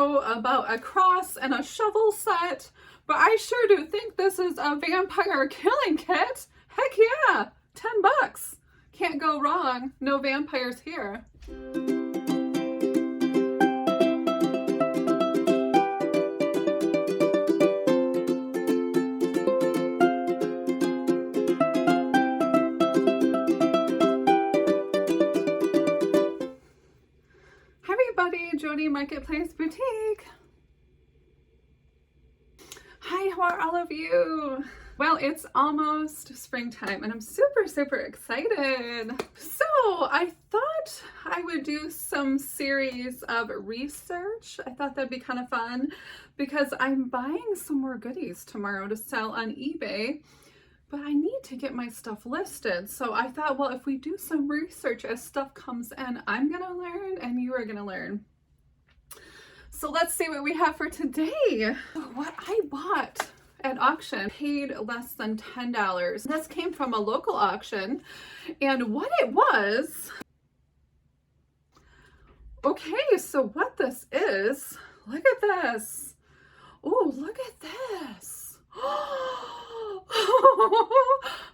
know about a cross and a shovel set, but I sure do think this is a vampire killing kit. Heck yeah, 10 bucks. Can't go wrong. No vampires here. Hi everybody, Jody Marketplace Boutique. Hi, how are all of you? Well, it's almost springtime and I'm super excited. So I thought I would do some series of research. I thought that'd be kind of fun because I'm buying some more goodies tomorrow to sell on eBay, but I need to get my stuff listed. So I thought, well, if we do some research as stuff comes in, I'm gonna learn and you are gonna learn. So let's see what we have for today. What I bought at auction, paid less than $10. This came from a local auction, and what it was, okay, so what this is, look at this. Oh, look at this.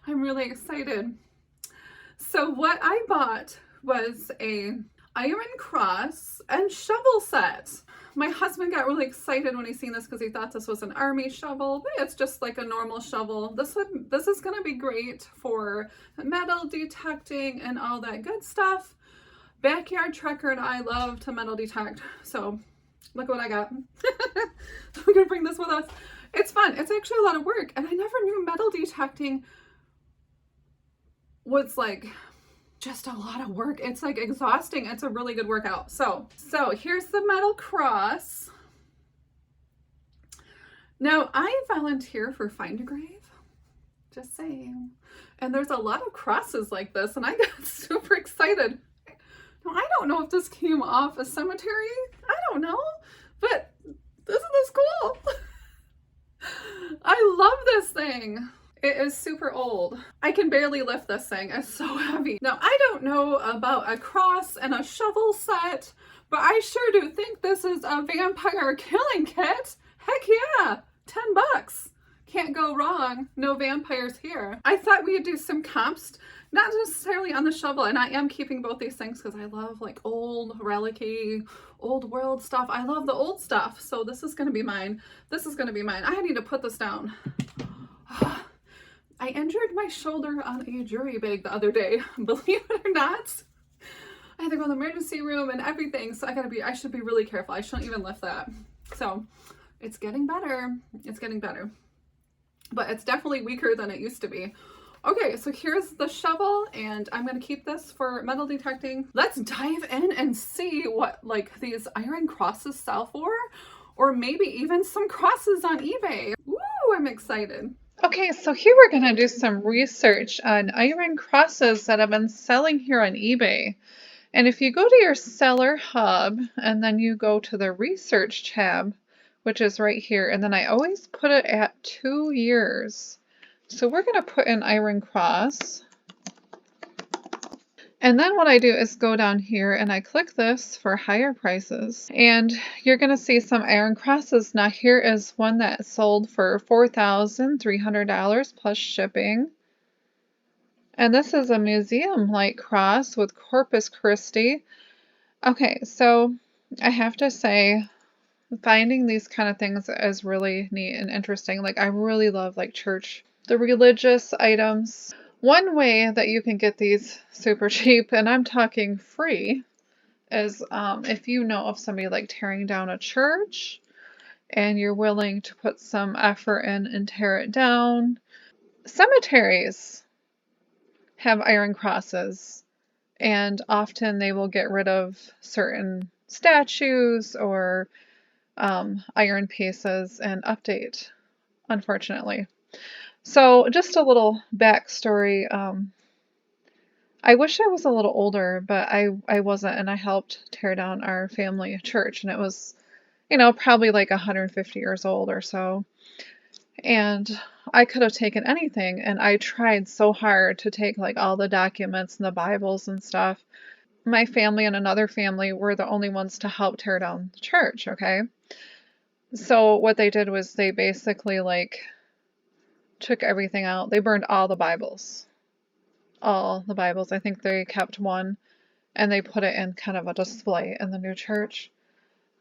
I'm really excited. So what I bought was a iron cross and shovel set. My husband got really excited when he seen this because he thought this was an army shovel, but it's just like a normal shovel. This is going to be great for metal detecting and all that good stuff. Backyard Trekker and I love to metal detect, so look what I got. We're going to bring this with us. It's fun. It's actually a lot of work, and I never knew metal detecting was like just a lot of work. It's like exhausting. It's a really good workout. So here's the metal cross. Now I volunteer for Find a Grave, just saying. And there's a lot of crosses like this and I got super excited. Now I don't know if this came off a cemetery. I don't know, but isn't this cool? I love this thing. It is super old. I can barely lift this thing. It's so heavy. Now, I don't know about a cross and a shovel set, but I sure do think this is a vampire killing kit. Heck yeah, 10 bucks. Can't go wrong. No vampires here. I thought we'd do some comps, not necessarily on the shovel, and I am keeping both these things because I love like old relic-y, old world stuff. I love the old stuff, so this is gonna be mine. This is gonna be mine. I need to put this down. I injured my shoulder on a jewelry bag the other day, believe it or not. I had to go to the emergency room and everything, so I should be really careful. I shouldn't even lift that. So it's getting better. It's getting better. But it's definitely weaker than it used to be. Okay, so here's the shovel, and I'm gonna keep this for metal detecting. Let's dive in and see what like these iron crosses sell for, or maybe even some crosses on eBay. Woo, I'm excited. Okay, so here we're going to do some research on iron crosses that have been selling here on eBay. And if you go to your seller hub and then you go to the research tab, which is right here, and then I always put it at 2 years. So we're going to put in iron cross. And then what I do is go down here and I click this for higher prices. And you're going to see some iron crosses. Now here is one that sold for $4,300 plus shipping. And this is a museum-like cross with Corpus Christi. Okay, so I have to say, finding these kind of things is really neat and interesting. Like I really love like church, the religious items. One way that you can get these super cheap, and I'm talking free, is if you know of somebody like tearing down a church and you're willing to put some effort in and tear it down. Cemeteries have iron crosses, and often they will get rid of certain statues or iron pieces and update, unfortunately. So just a little backstory. I wish I was a little older, but I wasn't, and I helped tear down our family church, and it was, you know, probably like 150 years old or so. And I could have taken anything, and I tried so hard to take like all the documents and the Bibles and stuff. My family and another family were the only ones to help tear down the church, okay? So what they did was they basically like took everything out. They burned all the Bibles. All the Bibles. I think they kept one and they put it in kind of a display in the new church.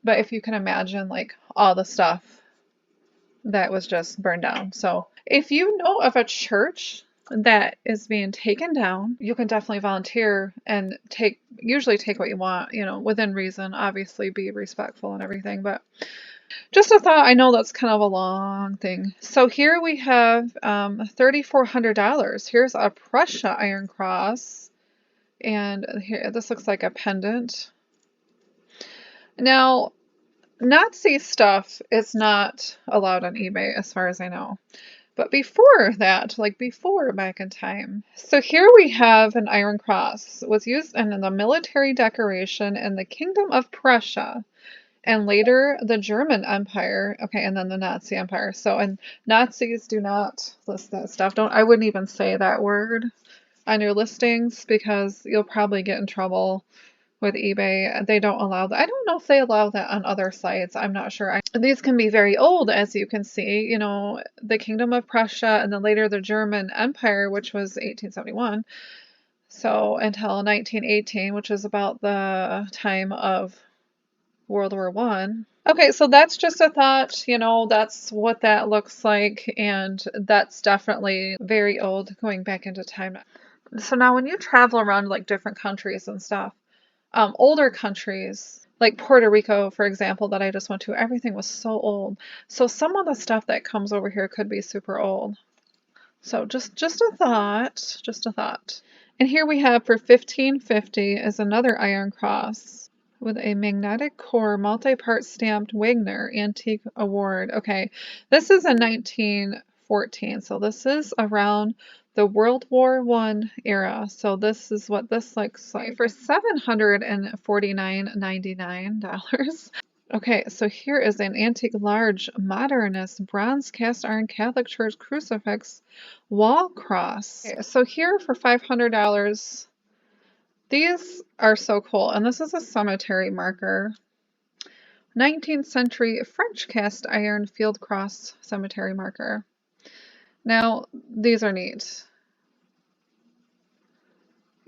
But if you can imagine like all the stuff that was just burned down. So if you know of a church that is being taken down, you can definitely volunteer and usually take what you want, within reason, obviously be respectful and everything, but just a thought. I know that's kind of a long thing. So here we have $3,400. Here's a Prussia Iron Cross, and here this looks like a pendant. Now, Nazi stuff is not allowed on eBay as far as I know. But before that, like before back in time. So here we have an iron cross. It was used in the military decoration in the Kingdom of Prussia and later the German Empire. Okay, and then the Nazi Empire. So, and Nazis do not list that stuff. I wouldn't even say that word on your listings because you'll probably get in trouble with eBay. They don't allow that. I don't know if they allow that on other sites. I'm not sure. These can be very old, as you can see. The Kingdom of Prussia and then later the German Empire, which was 1871. So until 1918, which is about the time of World War One. Okay, so that's just a thought. That's what that looks like, and that's definitely very old, going back into time. So now when you travel around like different countries and stuff, older countries like Puerto Rico, for example, that I just went to, everything was so old. So some of the stuff that comes over here could be super old. So just a thought, just a thought. And here we have for $15.50 is another iron cross with a magnetic core multi-part stamped Wagner Antique Award. Okay, this is in 1914, so this is around the World War I era. So this is what this looks like for $749.99. Okay, so here is an antique large modernist bronze cast iron Catholic Church crucifix wall cross. Okay, so here for $500, these are so cool. And this is a cemetery marker. 19th century French cast iron field cross cemetery marker. Now, these are neat.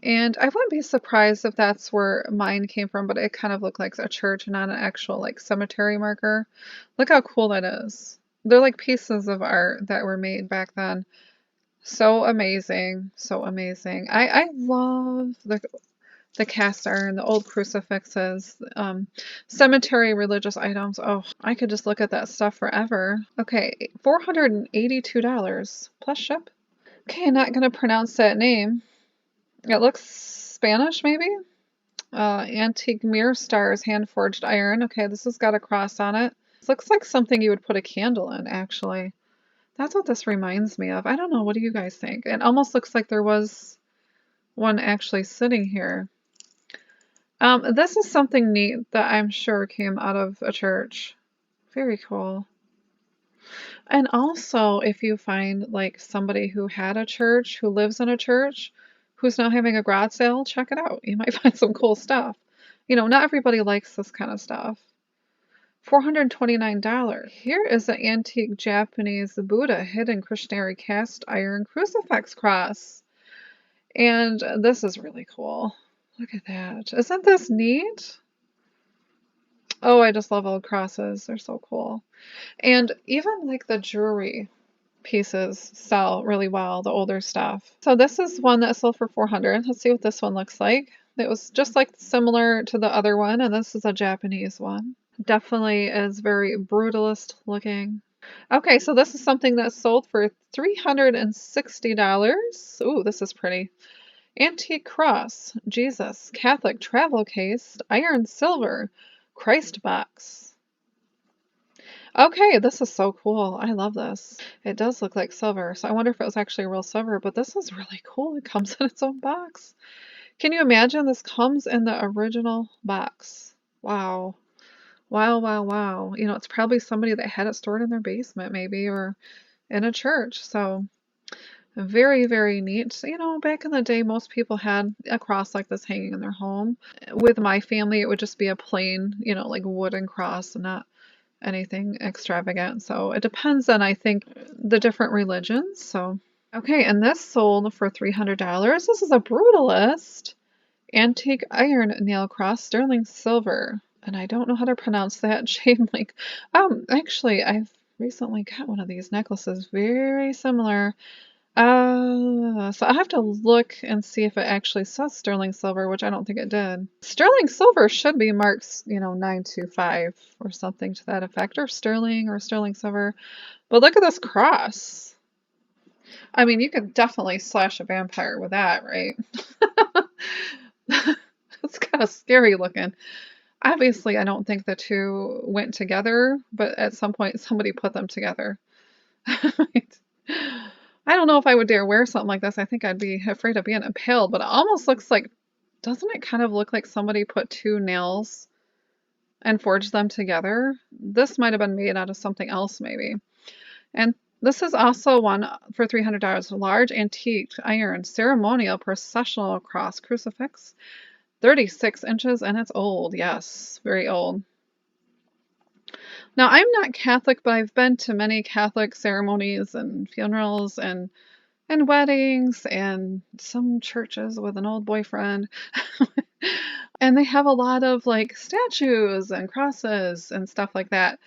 And I wouldn't be surprised if that's where mine came from, but it kind of looked like a church, not an actual like cemetery marker. Look how cool that is. They're like pieces of art that were made back then. So amazing, so amazing. I love the cast iron, the old crucifixes, cemetery religious items. Oh, I could just look at that stuff forever. Okay, $482 plus ship. Okay, not gonna pronounce that name. It looks Spanish, maybe? Antique mirror stars, hand-forged iron. Okay, this has got a cross on it. This looks like something you would put a candle in, actually. That's what this reminds me of. I don't know, what do you guys think? It almost looks like there was one actually sitting here. This is something neat that I'm sure came out of a church. Very cool. And also, if you find like somebody who had a church, who lives in a church, who's now having a garage sale, check it out. You might find some cool stuff. Not everybody likes this kind of stuff. $429. Here is an antique Japanese Buddha hidden Krishnari cast iron crucifix cross. And this is really cool. Look at that. Isn't this neat? Oh, I just love old crosses. They're so cool. And even like the jewelry pieces sell really well, the older stuff. So this is one that sold for $400. Let's see what this one looks like. It was just like similar to the other one, and this is a Japanese one. Definitely is very brutalist looking. Okay, so this is something that sold for $360. Ooh, this is pretty. Antique cross, Jesus, Catholic travel case, iron silver, Christ box. Okay, this is so cool. I love this. It does look like silver, so I wonder if it was actually real silver, but this is really cool. It comes in its own box. Can you imagine this comes in the original box? Wow. Wow, wow, wow. It's probably somebody that had it stored in their basement maybe, or in a church. So very, very neat. Back in the day, most people had a cross like this hanging in their home. With my family, it would just be a plain, like wooden cross, and not anything extravagant. So it depends on, I think, the different religions. So, okay, and this sold for $300. This is a Brutalist antique iron nail cross, sterling silver. And I don't know how to pronounce that chain link. Actually, I've recently got one of these necklaces, very similar. So I have to look and see if it actually says sterling silver, which I don't think it did. Sterling silver should be marked, 925 or something to that effect, or sterling silver. But look at this cross. I mean, you could definitely slash a vampire with that, right? It's kind of scary looking. Obviously, I don't think the two went together, but at some point somebody put them together. I don't know if I would dare wear something like this. I think I'd be afraid of being impaled, but it almost looks like, doesn't it kind of look like somebody put two nails and forged them together? This might have been made out of something else, maybe. And this is also one for $300, large antique iron ceremonial processional cross crucifix, 36 inches, and it's old. Yes, very old. Now, I'm not Catholic, but I've been to many Catholic ceremonies and funerals and weddings and some churches with an old boyfriend. And they have a lot of like statues and crosses and stuff like that.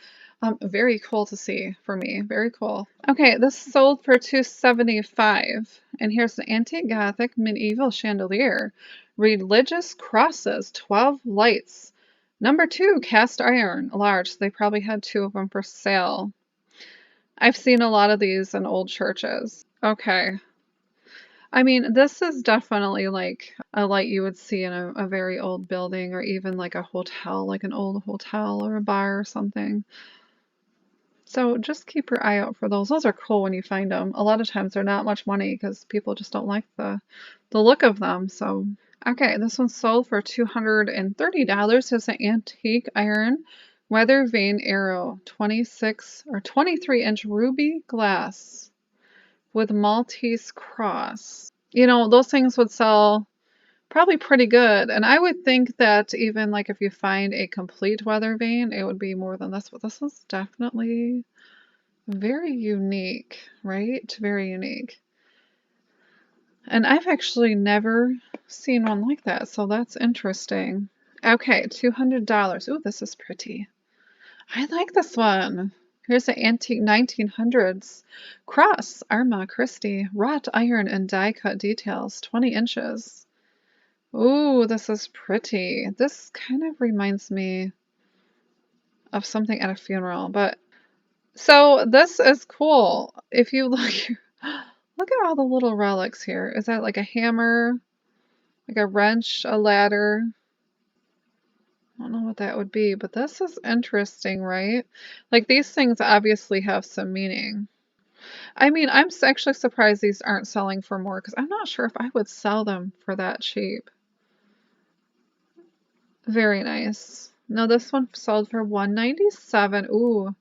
Very cool to see for me. Very cool. Okay, this sold for $275. And here's the antique Gothic medieval chandelier. Religious crosses, 12 lights. Number 2, cast iron, large. They probably had 2 of them for sale. I've seen a lot of these in old churches. Okay. I mean, this is definitely like a light you would see in a very old building, or even like a hotel, like an old hotel or a bar or something. So just keep your eye out for those. Those are cool when you find them. A lot of times they're not much money because people just don't like the look of them. So, okay, this one sold for $230. It's an antique iron weather vane arrow, 26 or 23-inch ruby glass with Maltese cross. Those things would sell probably pretty good. And I would think that even like if you find a complete weather vane, it would be more than this. But this is definitely very unique, right? Very unique. And I've actually never seen one like that, so that's interesting. Okay, $200. Ooh, this is pretty. I like this one. Here's an antique 1900s cross, Arma Christi, wrought iron and die-cut details, 20 inches. Ooh, this is pretty. This kind of reminds me of something at a funeral, but so this is cool. If you look here, look at all the little relics here. Is that like a hammer, like a wrench, a ladder? I don't know what that would be, but this is interesting, right? Like these things obviously have some meaning. I mean, I'm actually surprised these aren't selling for more because I'm not sure if I would sell them for that cheap. Very nice. No, this one sold for $197. Ooh,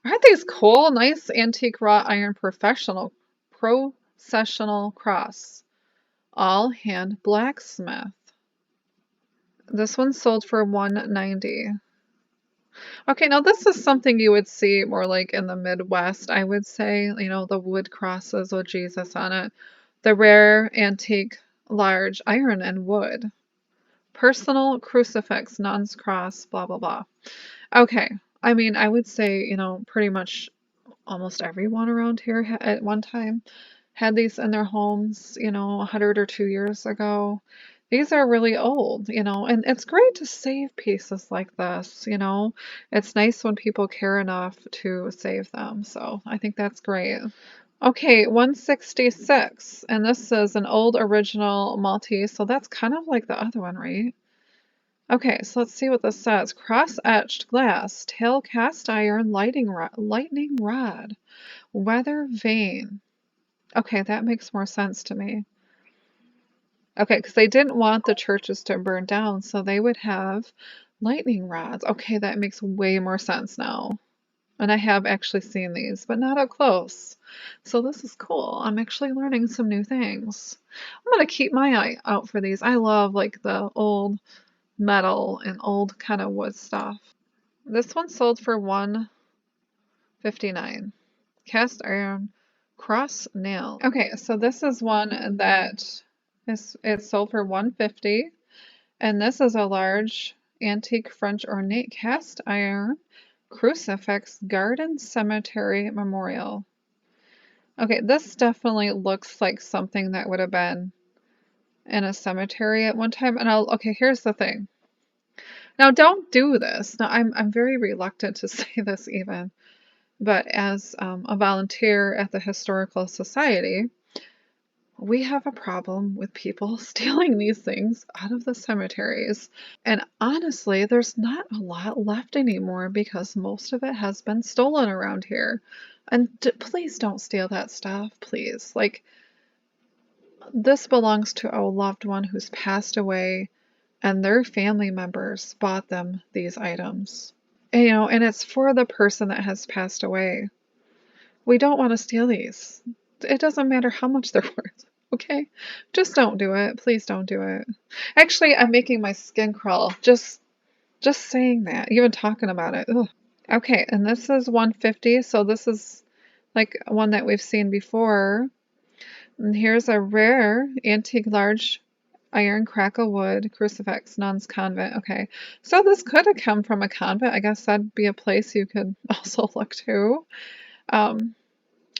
aren't these cool? Nice antique wrought iron processional cross. All hand blacksmith. This one sold for $190. Okay, now this is something you would see more like in the Midwest, I would say. The wood crosses with Jesus on it. The rare antique large iron and wood. Personal crucifix, nun's cross, blah, blah, blah. Okay, I mean, I would say, pretty much almost everyone around here at one time had these in their homes, 100 or 2 years ago. These are really old, and it's great to save pieces like this, It's nice when people care enough to save them, so I think that's great. Okay, 166, and this is an old original Maltese, so that's kind of like the other one, right? Okay, so let's see what this says. Cross-etched glass, tail cast iron, lightning rod, weather vane. Okay, that makes more sense to me. Okay, because they didn't want the churches to burn down, so they would have lightning rods. Okay, that makes way more sense now. And I have actually seen these, but not up close. So this is cool. I'm actually learning some new things. I'm going to keep my eye out for these. I love like the old metal and old kind of wood stuff. This one sold for $159. Cast iron cross nail. Okay, so this is one that it's sold for $150, and this is a large antique French ornate cast iron crucifix garden cemetery memorial. Okay, this definitely looks like something that would have been in a cemetery at one time. And okay, here's the thing. Now, don't do this. Now, I'm very reluctant to say this even, but as a volunteer at the Historical Society, we have a problem with people stealing these things out of the cemeteries. And honestly, there's not a lot left anymore because most of it has been stolen around here. And please don't steal that stuff, please. Like, this belongs to a loved one who's passed away, and their family members bought them these items. And, and it's for the person that has passed away. We don't want to steal these. It doesn't matter how much they're worth, okay? Just don't do it. Please don't do it. Actually, I'm making my skin crawl just saying that, even talking about it. Ugh. Okay, and this is 150, so this is like one that we've seen before. And here's a rare antique large iron crackle wood crucifix, nun's convent. Okay, so this could have come from a convent. I guess that'd be a place you could also look to.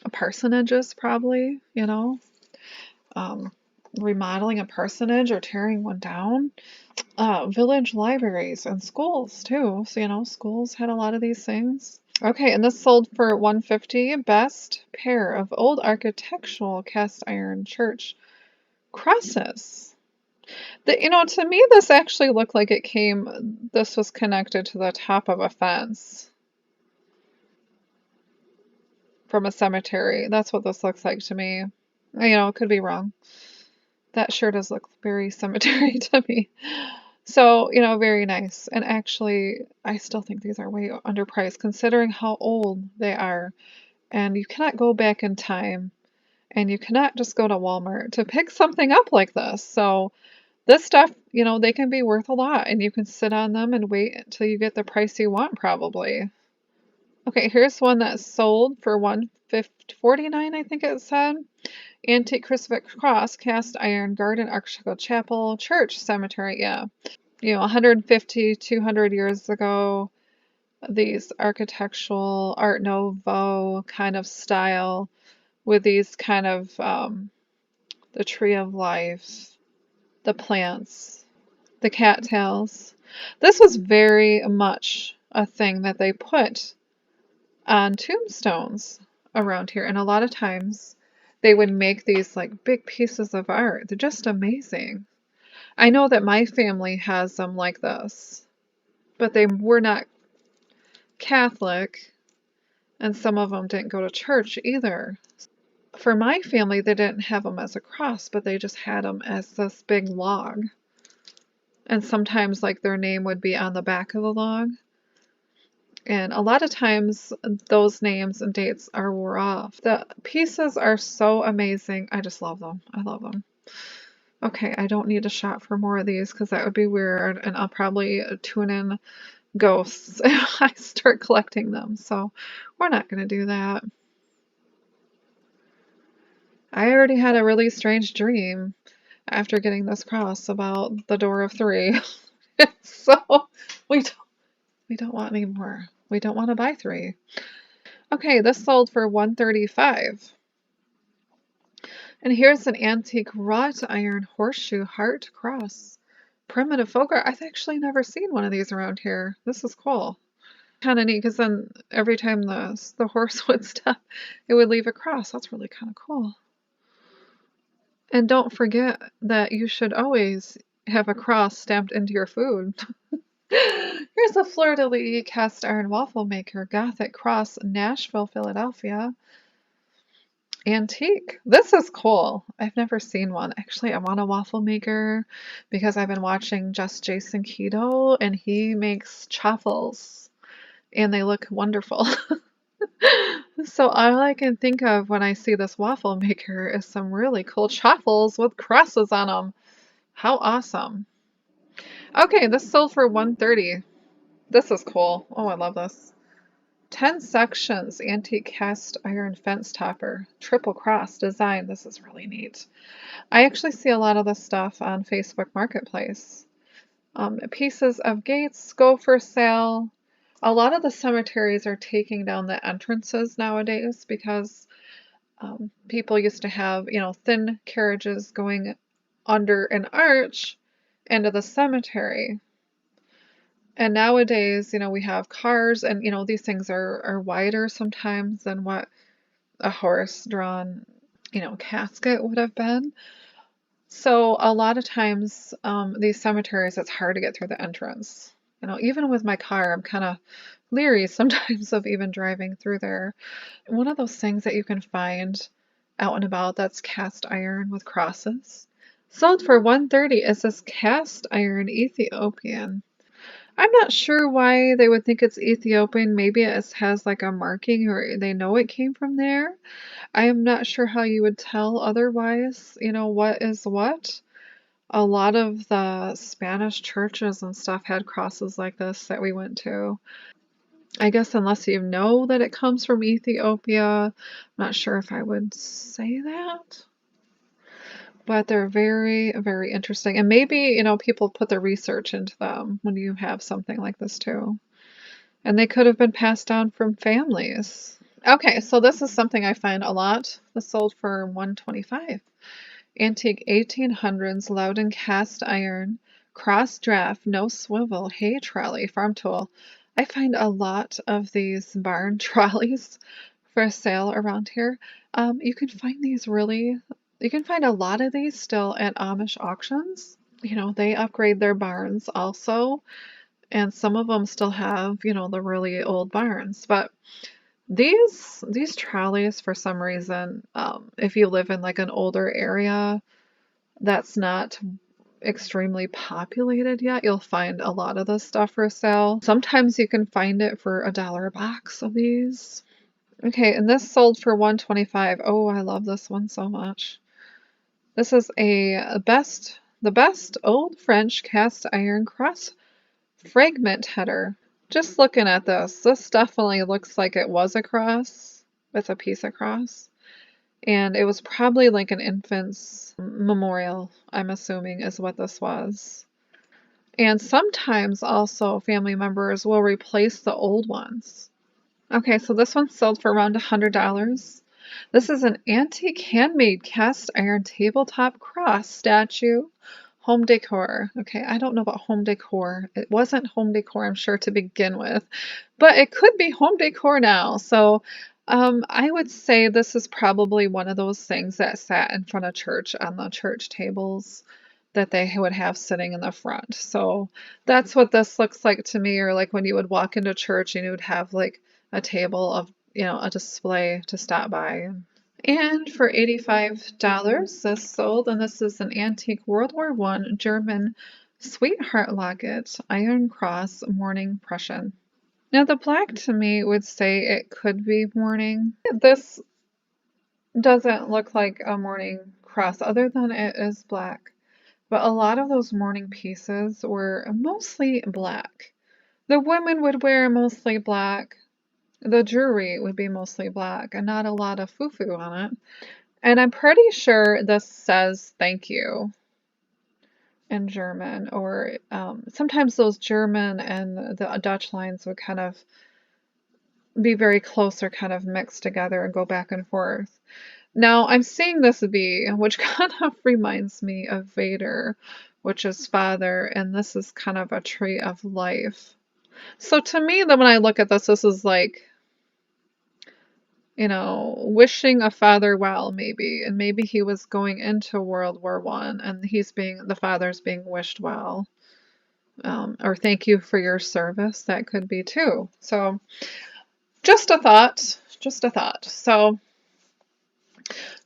Parsonages, probably, remodeling a parsonage or tearing one down. Village libraries and schools too. So, schools had a lot of these things. Okay, and this sold for $150. Best pair of old architectural cast iron church crosses. To me, this actually looked like this was connected to the top of a fence from a cemetery. That's what this looks like to me. It could be wrong. That sure does look very cemetery to me. So, very nice. And actually, I still think these are way underpriced considering how old they are. And you cannot go back in time, and you cannot just go to Walmart to pick something up like this. So, this stuff, they can be worth a lot, and you can sit on them and wait until you get the price you want, probably. Okay, here's one that sold for $149, I think it said. Antique crucifix cross, cast iron, garden, architectural chapel, church, cemetery, yeah. 150, 200 years ago, these architectural Art Nouveau kind of style with these kind of, the tree of life, the plants, the cattails. This was very much a thing that they put on tombstones around here. And a lot of times they would make these like big pieces of art. They're just amazing. I know that my family has them like this, but they were not Catholic, and some of them didn't go to church either. For my family, they didn't have them as a cross, but they just had them as this big log. And sometimes like their name would be on the back of the log. And a lot of times those names and dates are wore off. The pieces are so amazing. I just love them. I love them. Okay, I don't need to shop for more of these because that would be weird, and I'll probably tune in ghosts if I start collecting them. So we're not going to do that. I already had a really strange dream after getting this cross about the door of 3. So we don't want any more. We don't want to buy 3. Okay, this sold for $135. And here's an antique wrought iron horseshoe heart cross. Primitive folk art. I've actually never seen one of these around here. This is cool. Kind of neat because then every time the horse would step, it would leave a cross. That's really kind of cool. And don't forget that you should always have a cross stamped into your food. Here's a fleur-de-lis cast iron waffle maker, Gothic cross, Nashville, Philadelphia. Antique. This is cool. I've never seen one. Actually, I want a waffle maker because I've been watching Just Jason Keto, and he makes chaffles, and they look wonderful. So all I can think of when I see this waffle maker is some really cool chaffles with crosses on them. How awesome. Okay, this sold for $130. This is cool. Oh, I love this. 10 sections, antique cast iron fence topper, triple cross design. This is really neat. I actually see a lot of this stuff on Facebook Marketplace. Pieces of gates go for sale. A lot of the cemeteries are taking down the entrances nowadays because people used to have, thin carriages going under an arch into the cemetery. And nowadays, we have cars and, these things are wider sometimes than what a horse-drawn, casket would have been. So a lot of times, these cemeteries, it's hard to get through the entrance. Even with my car, I'm kind of leery sometimes of even driving through there. One of those things that you can find out and about that's cast iron with crosses. Sold for $130 is this cast iron Ethiopian. I'm not sure why they would think it's Ethiopian. Maybe it has like a marking or they know it came from there. I am not sure how you would tell otherwise, what is what. A lot of the Spanish churches and stuff had crosses like this that we went to. I guess unless you know that it comes from Ethiopia, I'm not sure if I would say that. But they're very, very interesting. And maybe, people put the research into them when you have something like this too. And they could have been passed down from families. Okay, so this is something I find a lot. This sold for $125. Antique 1800s Loudon cast iron, cross draft, no swivel, hay trolley, farm tool. I find a lot of these barn trolleys for sale around here. You can find you can find a lot of these still at Amish auctions. They upgrade their barns also, and some of them still have, the really old barns. But these trolleys, for some reason, if you live in like an older area that's not extremely populated yet, you'll find a lot of this stuff for sale. Sometimes you can find it for $1 a box of these. Okay, and this sold for $125. Oh, I love this one so much. This is the best old French cast iron cross fragment header. Just looking at this definitely looks like it was a cross. It's a piece of cross. And it was probably like an infant's memorial, I'm assuming, is what this was. And sometimes also family members will replace the old ones. Okay, so this one sold for around $100. This is an antique handmade cast iron tabletop cross statue. Home decor. Okay, I don't know about home decor. It wasn't home decor, I'm sure, to begin with, but it could be home decor now. So I would say this is probably one of those things that sat in front of church on the church tables that they would have sitting in the front. So that's what this looks like to me, or like when you would walk into church and you would have like a table of, a display to stop by. And for $85, this sold, and this is an antique World War I German sweetheart locket, iron cross, mourning Prussian. Now the black to me would say it could be mourning. This doesn't look like a mourning cross other than it is black. But a lot of those mourning pieces were mostly black. The women would wear mostly black. The jewelry would be mostly black and not a lot of foo-foo on it. And I'm pretty sure this says thank you in German, or sometimes those German and the Dutch lines would kind of be very close or kind of mixed together and go back and forth. Now I'm seeing this V, which kind of reminds me of Vader, which is father, and this is kind of a tree of life. So to me, then when I look at this is like, wishing a father well, maybe, and maybe he was going into World War I, and the father's being wished well, or thank you for your service. That could be too. So, just a thought, just a thought. So,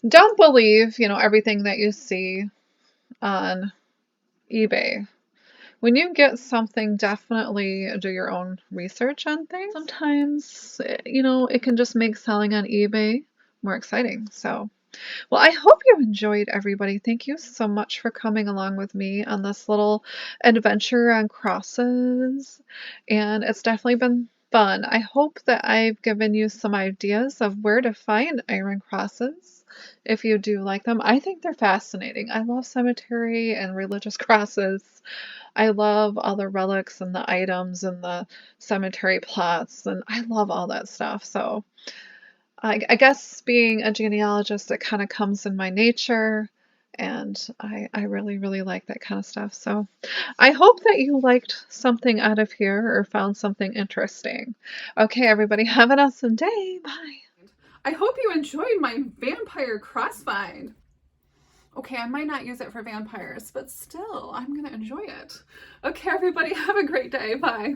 don't believe, everything that you see on eBay. When you get something, definitely do your own research on things. Sometimes, it can just make selling on eBay more exciting. So Well, I hope you enjoyed, everybody. Thank you so much for coming along with me on this little adventure on crosses. And it's definitely been fun. I hope that I've given you some ideas of where to find iron crosses if you do like them. I think they're fascinating. I love cemetery and religious crosses. I love all the relics and the items and the cemetery plots, and I love all that stuff. So I guess being a genealogist, it kind of comes in my nature, and I really, really like that kind of stuff. So I hope that you liked something out of here or found something interesting. Okay, everybody, have an awesome day. Bye. I hope you enjoyed my vampire cross find. Okay, I might not use it for vampires, but still, I'm going to enjoy it. Okay, everybody, have a great day. Bye.